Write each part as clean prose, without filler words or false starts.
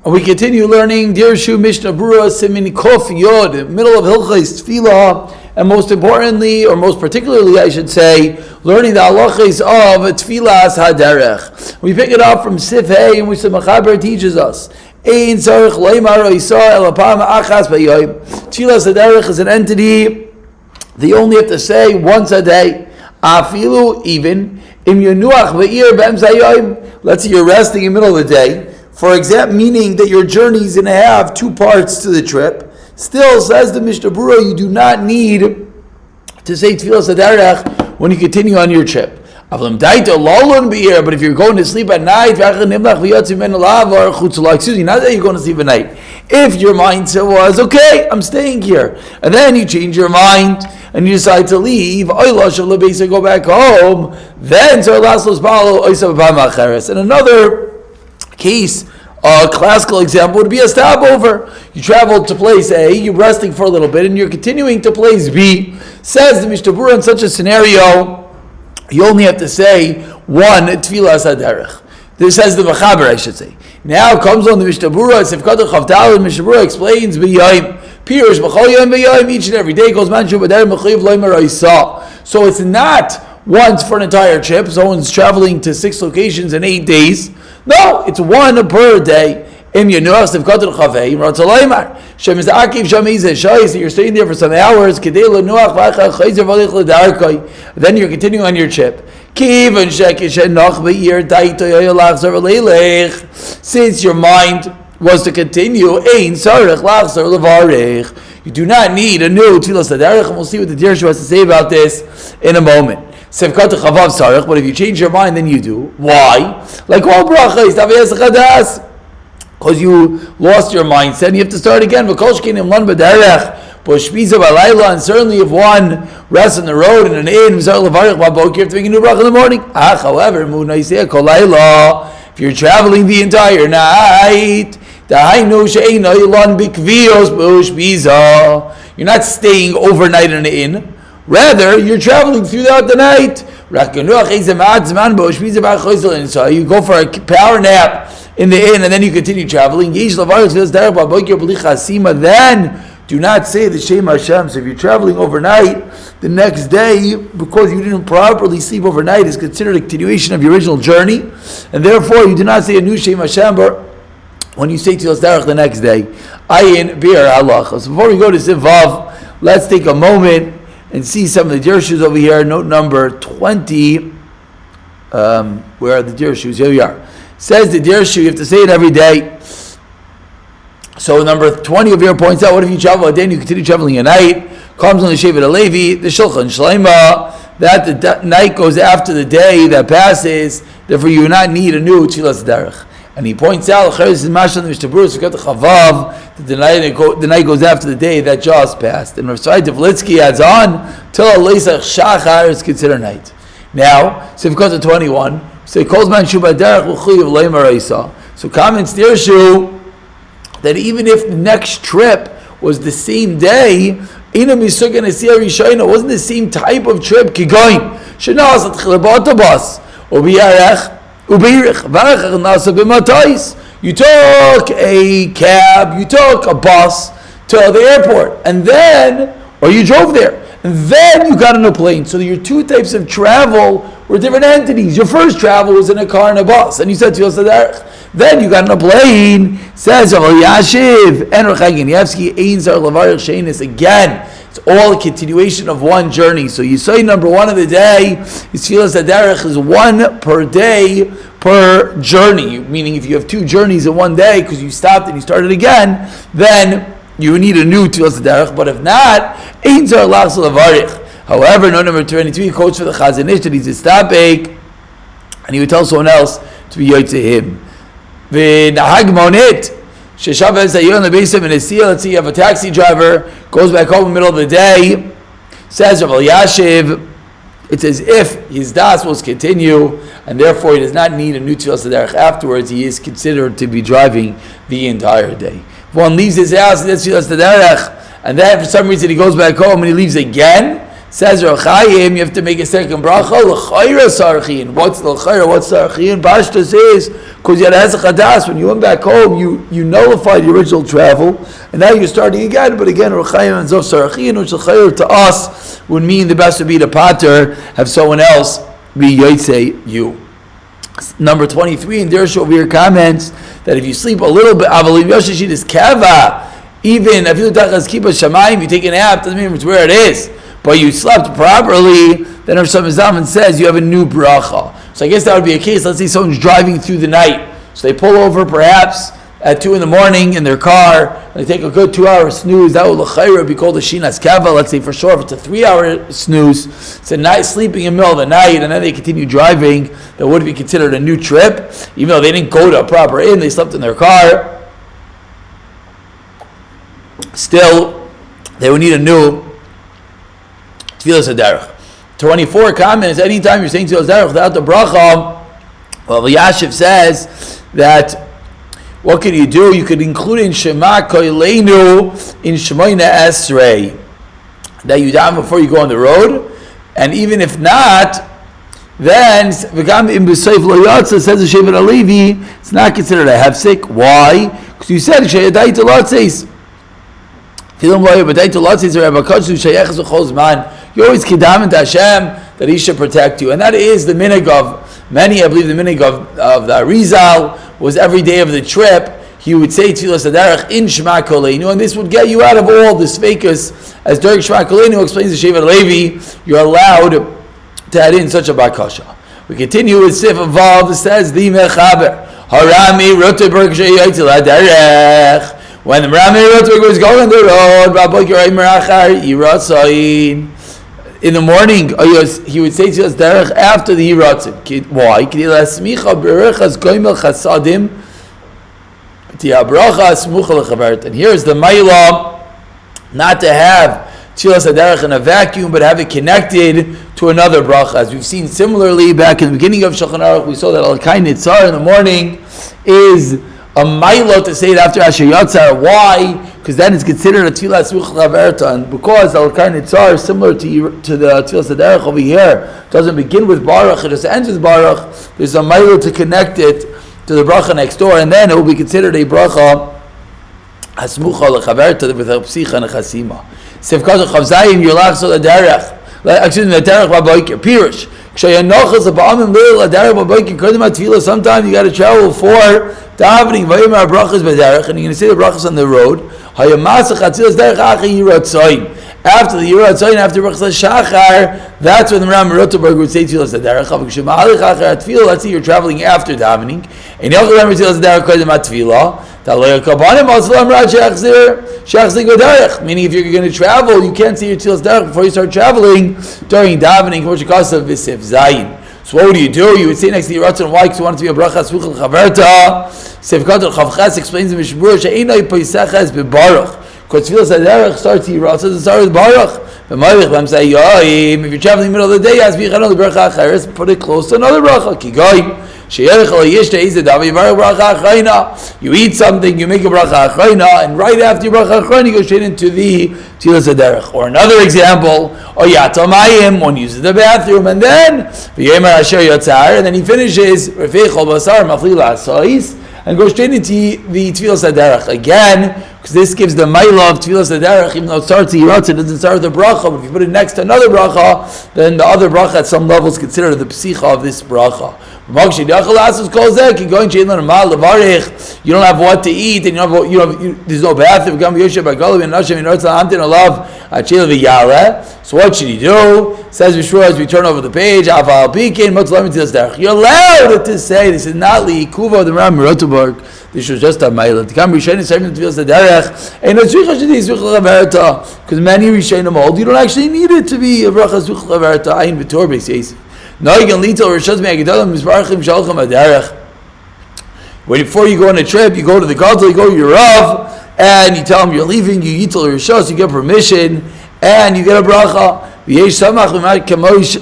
And we continue learning Dirshu Mishnah Berurah Siman Kof Yod, middle of Hilchos Tefilah, and most importantly, or most particularly, I should say, learning the halachas of Tefilas Haderech. We pick it up from Sif Hey, in which the Mechaber teaches us. Ein tzarich leimar isa el apam achas b'yom. Tefilas Haderech is an entity that you only have to say once a day. Afilu, even im yenuach ve'ir b'emza yom. Let's say you're resting in the middle of the day. For example, meaning that your journey is going to have two parts to the trip. Still, says the Mishnah Berurah, you do not need to say Tefilas Haderech when you continue on your trip. But if you're going to sleep at night, excuse me, not that you're going to sleep at night. If your mindset was, okay, I'm staying here, and then you change your mind, and you decide to leave, go back home, then in another case, a classical example would be a stopover. You traveled to place A, you're resting for a little bit, and you're continuing to place B. Says the Mishnah Berurah, in such a scenario, you only have to say one Tefilas Haderech. This says the Mechaber, I should say. Now comes on the Mishnah Berurah, Sifkat Chavdal, and Mishnah Berurah explains B'yayim, Pirush B'chol Yom B'yayim, each and every day goes Manshu B'der Mechayiv Loimer Isa. So it's not once for an entire trip. Someone's traveling to 6 locations in 8 days. No, it's one per day. You're staying there for some hours. Then you're continuing on your trip. Since your mind was to continue, you do not need a new Tefilas Haderech, and we'll see what the Dirshu has to say about this in a moment. But if you change your mind, then you do. Why? Like all brachas, because you lost your mindset, and you have to start again. And certainly if one rests on the road in an inn, you have to make a new bracha in the morning. However, if you're traveling the entire night, you're not staying overnight in an inn. Rather, you're traveling throughout the night. So you go for a power nap in the inn and then you continue traveling. Then do not say the Shem Hashem. So if you're traveling overnight, the next day, because you didn't properly sleep overnight, is considered a continuation of your original journey. And therefore, you do not say a new Shem Hashem when you say Tefilas Haderech the next day. Ayin Bir Halacha. So before we go to Sivav, let's take a moment and see some of the Dirshus over here. Note number 20. Where are the Dirshus? Here we are. Says the Dirshu, you have to say it every day. So number 20 over here points out, what if you travel a day and you continue traveling at night? Comes on the Shevet Alevi, the Shulchan Shleima, that the night goes after the day that passes, therefore you do not need a new Tefilas Haderech. And he points out, that the night goes after the day that just passed. And Rav Tzai Teflitzky adds on, till Leisach Shachar is considered night. Now, Sivkot 21, say, Kozman Shubha Derech L'chuyev Leimar Isa. So comments Dirshu that even if the next trip was the same day, it wasn't the same type of trip, Kigoin, Shenas at Chilabot Ubiyarech, you took a cab, you took a bus to the airport, and then, or you drove there, and then you got on a plane. So your two types of travel were different entities. Your first travel was in a car and a bus, and you said Tefilas Haderech. Then you got on a plane, says Yashiv, and Rechaginievsky, Ein Zar Levarich Sheinis. Again, it's all a continuation of one journey. So you say number 1 of the day is Tefilas Haderech is 1 per day per journey. Meaning if you have 2 journeys in one day because you stopped and you started again, then you need a new Tefilas Haderech. But if not, Ein Zar Lachs Levarich. However, note number 22, he quotes for the Chazon Ish that he's a stapek, and he would tell someone else to be yoy to him. V'nahag monit. Let's say you have a taxi driver, goes back home in the middle of the day, says Rav Yashiv, it's as if his das will continue, and therefore he does not need a new Tefilas Haderech afterwards. He is considered to be driving the entire day. If one leaves his house and that's Tefilas Haderech, and then for some reason he goes back home and he leaves again, Says Rav Chaim, you have to make a second bracha. L'chayra sarchin. What's l'chayra? What's sarchin? Pashta says, because you had a hezek hadas. When you went back home, you nullified the original travel, and now you're starting again. But again, Rav Chaim and Zov sarchin, which l'chayra to us would mean the best would be to pater, have someone else be yotzei you. Number 23 in Dirshu over here comments that if you sleep a little bit, avalim yoshishit is kava. Even if you tachas kibbutz shamayim, you take a nap, doesn't mean it's where it is. But you slept properly, then Rav Zalman says you have a new bracha. So I guess that would be a case, let's say someone's driving through the night. So they pull over perhaps at 2 a.m. in their car, they take a good 2-hour snooze, that would l'chayra be called a shinas kava. Let's say for sure if it's a 3-hour snooze, it's a night sleeping in the middle of the night, and then they continue driving, that would be considered a new trip, even though they didn't go to a proper inn, they slept in their car. Still, they would need a new Tefilas Haderech. 24 comments, anytime you're saying Tefilas Haderech without the bracha, well, Yashiv says that what can you do? You could include in Shema Koileinu in Shemoyna Esrei, that you daven before you go on the road, and even if not, then V'gam im b'soif lo yatsa, says the Shevet Alevi, it's not considered a hefsek. Why? Because you said Sheyadai to Latzes. You always kedam to Hashem that He should protect you, and that is the minhag of many. I believe the minhag of the Arizal was every day of the trip he would say Tefilas Haderech in Shema Koleinu, and this would get you out of all the sveikas. As during Shema Koleinu explains the Shevet Levi, you're allowed to add in such a bakasha. We continue with Sif Vav. It says the Mechaber Harami Roteberg Sheyaitzel Haderech. When the Rami Roteberg was going on the road, in the morning, he would say to us, Derech after the Yiratzim. Why? And here's the Mailah, not to have Tefilas Haderech in a vacuum, but have it connected to another bracha. As we've seen similarly back in the beginning of Shulchan Aruch, we saw that Al-Kain Nitzar in the morning is a Milo to say it after Asher Yatzar. Why? Because then it's considered a Tefilah Smuchal Chaverta, and because Al-Kain Nitzar is similar to the Tefilas Haderech over here, doesn't begin with Baruch, it just ends with Baruch, there's a Milo to connect it to the bracha next door, and then it will be considered a bracha Hasmuchal Chaverta with a Psicha and a Chasima. Sefkat Chavzayim Yolach Sol Haderech. Excuse me, Haderech Baboiker. Pirush. Sometimes you got to travel for davening, and you're going to say the brachas on the road. After the Yirat after brachas Shachar, that's when the Ram Roteberg would say Tefilas Haderech. Let's say you're traveling after davening, and you're going to say Tefilas Haderech. Meaning, if you're going to travel, you can't say your Tefilas Haderech before you start traveling during davening. So what do? You would say next to your Ratzon. Why? Because you want it to be a bracha Smuchal Chaverta. Sefkat Chavches explains the Mishmur she'einay Peiseches beBaruch. Because Tefilas Haderech starts to Yirat, it starts with Baruch. If you're traveling in the middle of the day, put it close to another bracha. You eat something, you make a bracha achrayna, and right after your bracha achrayna, you go straight into the Tefilas Haderech. Or another example, one uses the bathroom, and then and then he finishes and goes straight into the Tefilas Haderech again, because this gives the Mailah of Tefilas Haderech, even though it starts with Yiratz, it doesn't start with the bracha, but if you put it next to another bracha, then the other bracha at some level is considered the psicha of this bracha. You don't have what to eat, and there's no bathroom. So what should you do? Says Vishwar as we turn over the page. You're allowed to say this is not liikuva of the Ram Roteberg. This was just a mailah. To come Rishonim serving the Tefilas Haderech, because many Rishonim hold you don't actually need it to be a bracha Smuchal Chaverta. Ayin v'tor beis Yosef. Before you go on a trip, you go to the Gadol, you go to your Rav, and you tell him you're leaving, you yitel Rishos, you get permission, and you get a bracha. V'yesh samach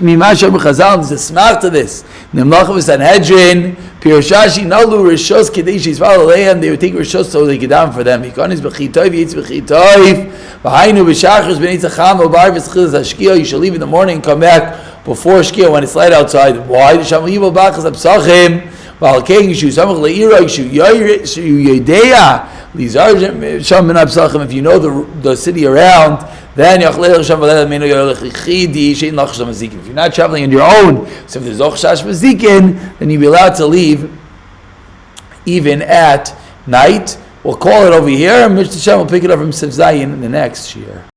mimash Amar Chazal. There's a smach to this. Nemlacha v'Sanhedrin piroshashi nalu rishos kedei sheisval aleihem. They would take rishos so they get down for them. Hikanis b'chitoiv yitz b'chitoiv. V'hainu b'shachris b'nei tzacham obar v'schilas hashkia. You shall leave in the morning and come back before shkia when it's light outside. Why? The shamal yival b'achas absachim. V'al kein yishu samach le'ira yishu yedeya lizar sham min absachim. If you know the city around, then if you're not traveling on your own, so if there's ochshash mazikin, then you'll be allowed to leave even at night. We'll call it over here, and Mr. Shem will pick it up from Sif Zayin in the next year.